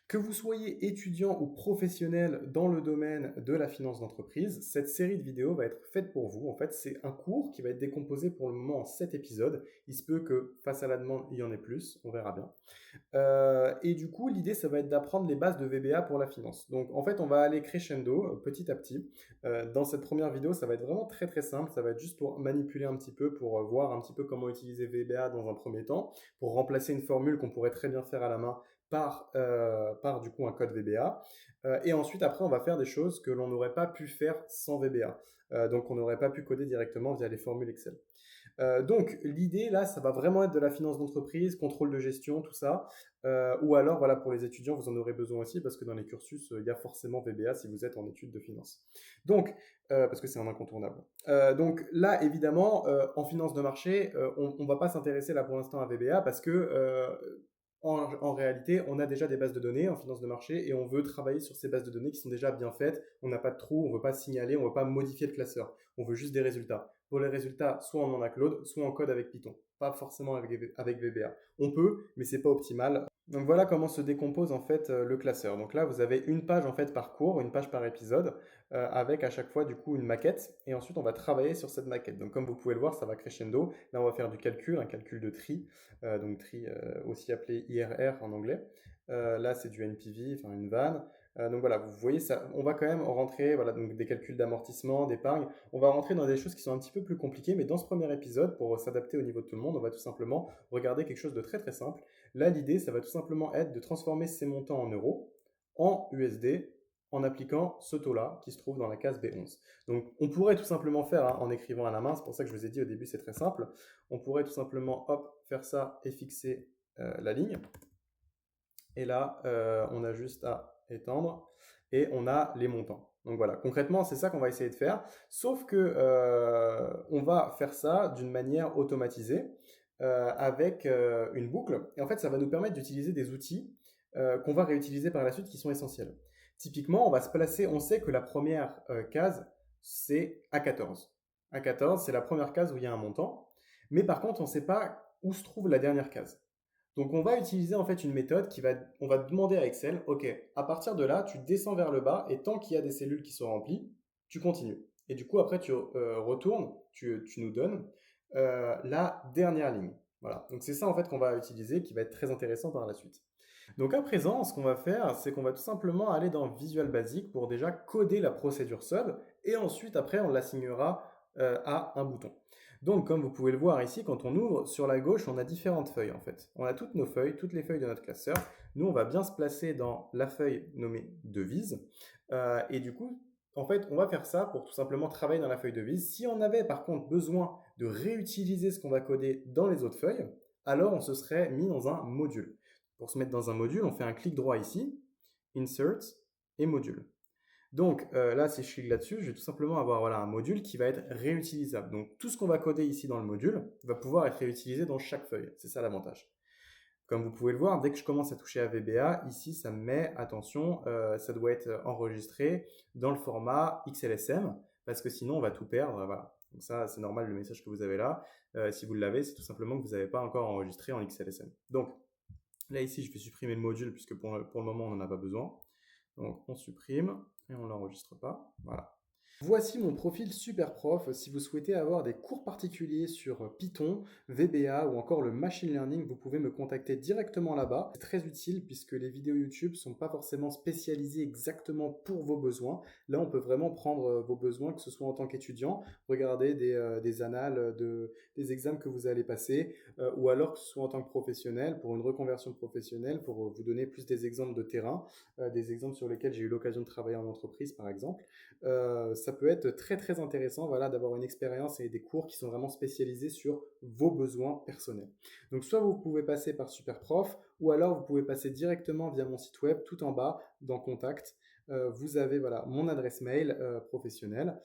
Que vous soyez étudiant ou professionnel dans le domaine de la finance d'entreprise, cette série de vidéos va être faite pour vous. En fait, c'est un cours qui va être décomposé pour le moment en 7 épisodes. Il se peut que face à la demande, il y en ait plus, on verra bien. Et du coup, l'idée, ça va être d'apprendre les bases de VBA pour la finance. Donc, en fait, on va aller crescendo, petit à petit. Dans cette première vidéo, ça va être vraiment très très simple. Ça va être juste pour manipuler un petit peu, pour voir un petit peu comment utiliser VBA dans un premier temps, pour remplacer une formule qu'on pourrait très bien faire à la main par du coup un code VBA. Et ensuite, après, on va faire des choses que l'on n'aurait pas pu faire sans VBA. Donc, on n'aurait pas pu coder directement via les formules Excel. Donc, l'idée, là, ça va vraiment être de la finance d'entreprise, contrôle de gestion, tout ça. Ou alors, voilà, pour les étudiants, vous en aurez besoin aussi parce que dans les cursus, il y a forcément VBA si vous êtes en études de finance. Donc, parce que c'est un incontournable. Donc là, évidemment, en finance de marché, on ne va pas s'intéresser là pour l'instant à VBA parce que en réalité, on a déjà des bases de données en finance de marché et on veut travailler sur ces bases de données qui sont déjà bien faites. On n'a pas de trou, on ne veut pas signaler, on ne veut pas modifier le classeur. On veut juste des résultats. Pour les résultats, soit on en a Claude, soit on code avec Python. Pas forcément avec VBA. On peut, mais c'est pas optimal. Donc voilà comment se décompose en fait le classeur. Donc là, vous avez une page en fait par cours, une page par épisode, avec à chaque fois du coup une maquette. Et ensuite, on va travailler sur cette maquette. Donc comme vous pouvez le voir, ça va crescendo. Là, on va faire du calcul, un calcul de tri. Donc tri aussi appelé IRR en anglais. Là, c'est du NPV, enfin une vanne. Donc voilà, vous voyez ça, on va quand même rentrer, voilà, donc des calculs d'amortissement, d'épargne. On va rentrer dans des choses qui sont un petit peu plus compliquées, mais dans ce premier épisode, pour s'adapter au niveau de tout le monde, on va tout simplement regarder quelque chose de très très simple. Là, l'idée, ça va tout simplement être de transformer ces montants en euros, en USD, en appliquant ce taux-là qui se trouve dans la case B11. Donc, on pourrait tout simplement faire en écrivant à la main, c'est pour ça que je vous ai dit au début, c'est très simple. On pourrait tout simplement, hop, faire ça et fixer la ligne. Et là, on a juste à étendre et on a les montants. Donc voilà, concrètement, c'est ça qu'on va essayer de faire. Sauf que on va faire ça d'une manière automatisée avec une boucle. Et en fait, ça va nous permettre d'utiliser des outils qu'on va réutiliser par la suite qui sont essentiels. Typiquement, on va se placer, on sait que la première case, c'est A14. A14, c'est la première case où il y a un montant. Mais par contre, on ne sait pas où se trouve la dernière case. Donc on va utiliser en fait une méthode on va demander à Excel, ok, à partir de là, tu descends vers le bas et tant qu'il y a des cellules qui sont remplies, tu continues. Et du coup, après, tu retournes, tu nous donnes la dernière ligne. Voilà. Donc c'est ça en fait qu'on va utiliser, qui va être très intéressant par la suite. Donc à présent, ce qu'on va faire, c'est qu'on va tout simplement aller dans Visual Basic pour déjà coder la procédure sub et ensuite après on l'assignera à un bouton. Donc comme vous pouvez le voir ici, quand on ouvre sur la gauche, on a différentes feuilles en fait. On a toutes nos feuilles, toutes les feuilles de notre classeur. Nous, on va bien se placer dans la feuille nommée devise. Et du coup, en fait, on va faire ça pour tout simplement travailler dans la feuille devise. Si on avait par contre besoin de réutiliser ce qu'on va coder dans les autres feuilles, alors on se serait mis dans un module. Pour se mettre dans un module, on fait un clic droit ici, Insert et Module. Donc là, si je clique là-dessus, je vais tout simplement avoir voilà, un module qui va être réutilisable. Donc tout ce qu'on va coder ici dans le module va pouvoir être réutilisé dans chaque feuille. C'est ça l'avantage. Comme vous pouvez le voir, dès que je commence à toucher à VBA, ici, ça me met, attention, ça doit être enregistré dans le format XLSM, parce que sinon, on va tout perdre. Voilà. Donc ça, c'est normal, le message que vous avez là. Si vous l'avez, c'est tout simplement que vous n'avez pas encore enregistré en XLSM. Donc, là, ici, je vais supprimer le module, puisque pour le moment, on n'en a pas besoin. Donc, on supprime et on ne l'enregistre pas. Voilà. Voici mon profil Superprof. Si vous souhaitez avoir des cours particuliers sur Python, VBA ou encore le machine learning, vous pouvez me contacter directement là-bas. C'est très utile puisque les vidéos YouTube ne sont pas forcément spécialisées exactement pour vos besoins. Là, on peut vraiment prendre vos besoins, que ce soit en tant qu'étudiant, regarder des annales, des examens que vous allez passer, ou alors que ce soit en tant que professionnel, pour une reconversion professionnelle, pour vous donner plus des exemples de terrain, des exemples sur lesquels j'ai eu l'occasion de travailler en entreprise, par exemple. Ça peut être très très intéressant voilà, d'avoir une expérience et des cours qui sont vraiment spécialisés sur vos besoins personnels. Donc soit vous pouvez passer par Superprof ou alors vous pouvez passer directement via mon site web tout en bas dans Contact. Vous avez voilà, mon adresse mail professionnelle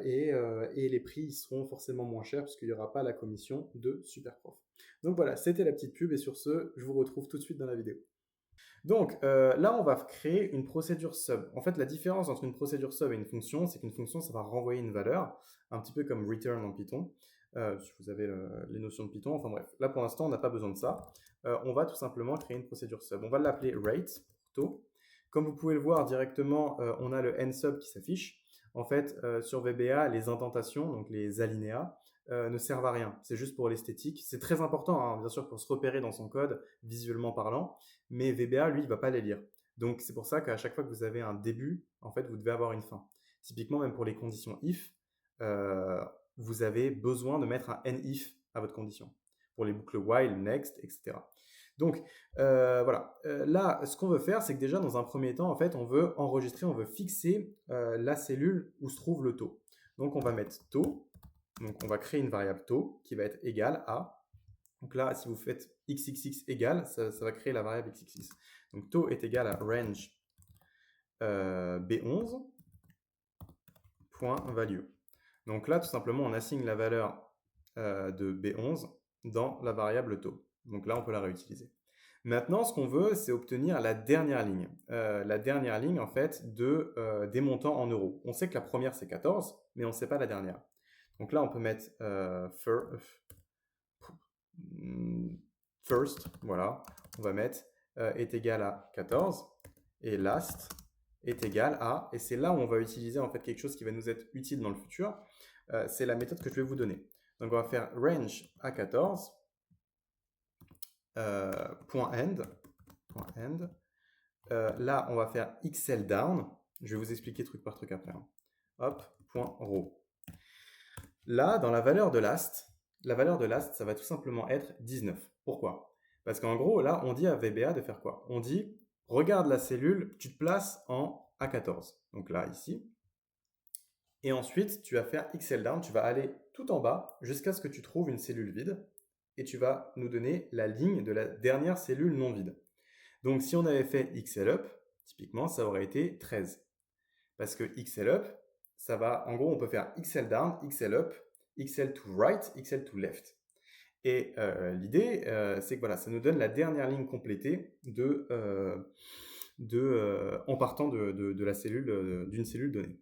et les prix seront forcément moins chers puisqu'il n'y aura pas la commission de Superprof. Donc voilà, c'était la petite pub et sur ce, je vous retrouve tout de suite dans la vidéo. Donc là, on va créer une procédure sub. En fait, la différence entre une procédure sub et une fonction, c'est qu'une fonction, ça va renvoyer une valeur, un petit peu comme return en Python. Si vous avez les notions de Python, enfin bref. Là, pour l'instant, on n'a pas besoin de ça. On va tout simplement créer une procédure sub. On va l'appeler rate, taux. Comme vous pouvez le voir directement, on a le n-sub qui s'affiche. En fait, sur VBA, les indentations, donc les alinéas, ne servent à rien. C'est juste pour l'esthétique. C'est très important, hein, bien sûr, pour se repérer dans son code, visuellement parlant, mais VBA, lui, il ne va pas les lire. Donc, c'est pour ça qu'à chaque fois que vous avez un début, en fait, vous devez avoir une fin. Typiquement, même pour les conditions if, vous avez besoin de mettre un n-if à votre condition. Pour les boucles while, next, etc. Donc, voilà. Là, ce qu'on veut faire, c'est que déjà, dans un premier temps, en fait, on veut enregistrer, on veut fixer la cellule où se trouve le taux. Donc, on va mettre taux. Donc, on va créer une variable taux qui va être égale à. Donc là, si vous faites xxx égale, ça va créer la variable xxx. Donc, taux est égal à range b11.value. Donc là, tout simplement, on assigne la valeur de b11 dans la variable taux. Donc là, on peut la réutiliser. Maintenant, ce qu'on veut, c'est obtenir la dernière ligne. La dernière ligne, en fait, des montants en euros. On sait que la première, c'est 14, mais on ne sait pas la dernière. Donc là, on peut mettre first, voilà. On va mettre est égal à 14, et last est égal à, et c'est là où on va utiliser en fait quelque chose qui va nous être utile dans le futur. C'est la méthode que je vais vous donner. Donc, on va faire range à 14, .end. Là, on va faire XL down. Je vais vous expliquer truc par truc après. Hein. Hop, .row. Là, dans la valeur de last, ça va tout simplement être 19. Pourquoi? Parce qu'en gros, là, on dit à VBA de faire quoi? On dit, regarde la cellule, tu te places en A14. Donc là, ici. Et ensuite, tu vas faire XL down, tu vas aller tout en bas jusqu'à ce que tu trouves une cellule vide et tu vas nous donner la ligne de la dernière cellule non vide. Donc, si on avait fait XL up, typiquement, ça aurait été 13. Parce que XL up, ça va, en gros, on peut faire XL down, XL up, XL to right, XL to left. Et l'idée, c'est que voilà, ça nous donne la dernière ligne complétée en partant de la cellule, d'une cellule donnée.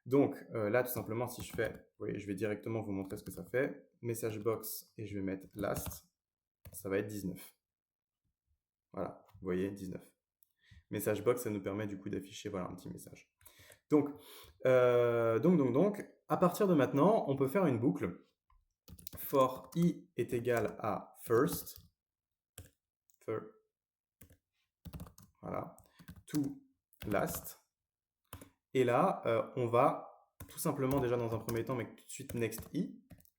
Donc là, tout simplement, si je fais, oui, je vais directement vous montrer ce que ça fait. Message box et je vais mettre last, ça va être 19. Voilà, vous voyez, 19. Message box, ça nous permet du coup d'afficher voilà, un petit message. Donc, à partir de maintenant, on peut faire une boucle. For i est égal à first, voilà, to last. Et là, on va tout simplement déjà dans un premier temps mettre tout de suite next i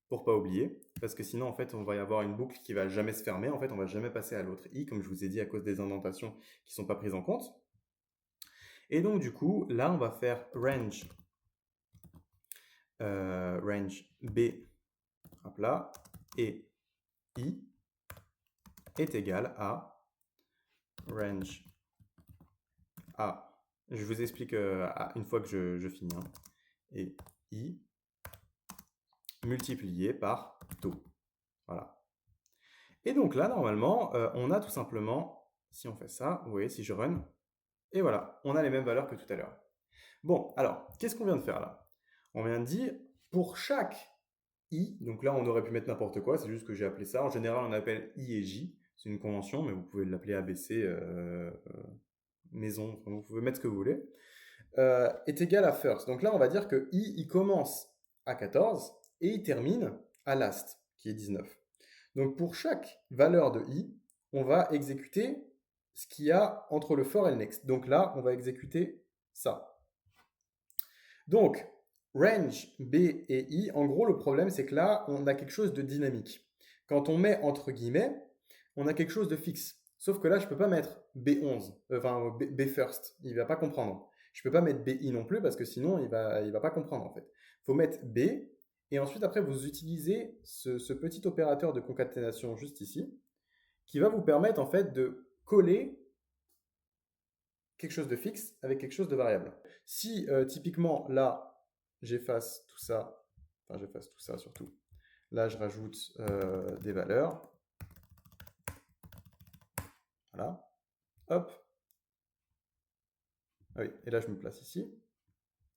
pour pas oublier, parce que sinon en fait on va y avoir une boucle qui va jamais se fermer, en fait on va jamais passer à l'autre i, comme je vous ai dit à cause des indentations qui sont pas prises en compte. Et donc du coup là on va faire range b, hop là, et i est égal à range a. Je vous explique une fois que je finis. Hein. Et i multiplié par taux. Voilà. Et donc là, normalement, on a tout simplement, si on fait ça, vous voyez, si je run, et voilà, on a les mêmes valeurs que tout à l'heure. Bon, alors, qu'est-ce qu'on vient de faire là? On vient de dire, pour chaque i, donc là, on aurait pu mettre n'importe quoi, c'est juste que j'ai appelé ça. En général, on appelle i et j, c'est une convention, mais vous pouvez l'appeler ABC, maison, vous pouvez mettre ce que vous voulez. Est égal à first. Donc là, on va dire que i, il commence à 14 et il termine à last, qui est 19. Donc pour chaque valeur de i, on va exécuter ce qu'il y a entre le for et le next. Donc là, on va exécuter ça. Donc, range b et i, en gros, le problème, c'est que là, on a quelque chose de dynamique. Quand on met entre guillemets, on a quelque chose de fixe. Sauf que là, je ne peux pas mettre b11, enfin b first, il ne va pas comprendre. Je ne peux pas mettre bi non plus parce que sinon, il va pas comprendre en fait. Il faut mettre b, et ensuite, après, vous utilisez ce petit opérateur de concaténation juste ici, qui va vous permettre en fait de coller quelque chose de fixe avec quelque chose de variable. Si typiquement là, j'efface tout ça, enfin j'efface tout ça surtout, là je rajoute des valeurs, voilà, hop, ah oui, et là je me place ici,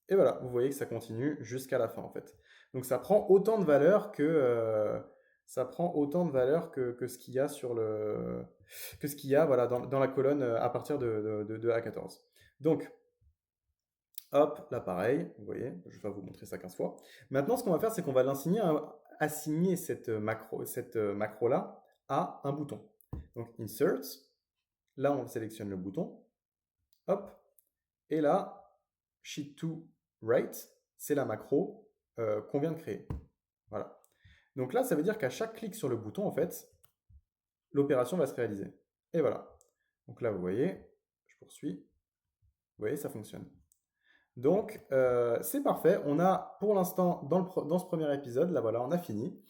et voilà, vous voyez que ça continue jusqu'à la fin en fait. Donc ça prend autant de valeurs que ce qu'il y a sur le que ce qu'il y a voilà, dans la colonne à partir de A14. Donc, hop, là pareil, vous voyez, je vais vous montrer ça 15 fois. Maintenant, ce qu'on va faire, c'est qu'on va assigner cette macro-là à un bouton. Donc, insert, là on sélectionne le bouton, hop, et là, sheet to write, c'est la macro qu'on vient de créer. Voilà. Donc là, ça veut dire qu'à chaque clic sur le bouton, en fait, l'opération va se réaliser. Et voilà. Donc là, vous voyez, je poursuis. Vous voyez, ça fonctionne. Donc, c'est parfait. On a, pour l'instant, dans ce premier épisode, là, voilà, on a fini.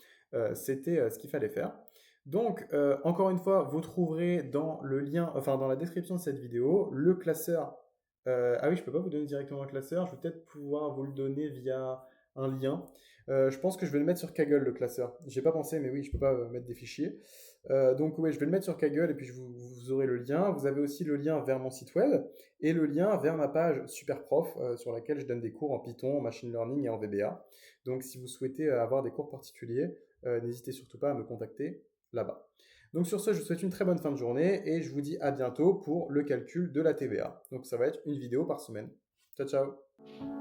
C'était ce qu'il fallait faire. Donc, encore une fois, vous trouverez dans le lien, enfin, dans la description de cette vidéo, le classeur. Ah oui, je ne peux pas vous donner directement un classeur. Je vais peut-être pouvoir vous le donner via un lien. Je pense que je vais le mettre sur Kaggle, le classeur. J'ai pas pensé, mais oui, je peux pas mettre des fichiers. Donc oui, je vais le mettre sur Kaggle et puis vous aurez le lien. Vous avez aussi le lien vers mon site web et le lien vers ma page Superprof sur laquelle je donne des cours en Python, en machine learning et en VBA. Donc si vous souhaitez avoir des cours particuliers, n'hésitez surtout pas à me contacter là-bas. Donc sur ce, je vous souhaite une très bonne fin de journée et je vous dis à bientôt pour le calcul de la TVA. Donc ça va être une vidéo par semaine. Ciao, ciao!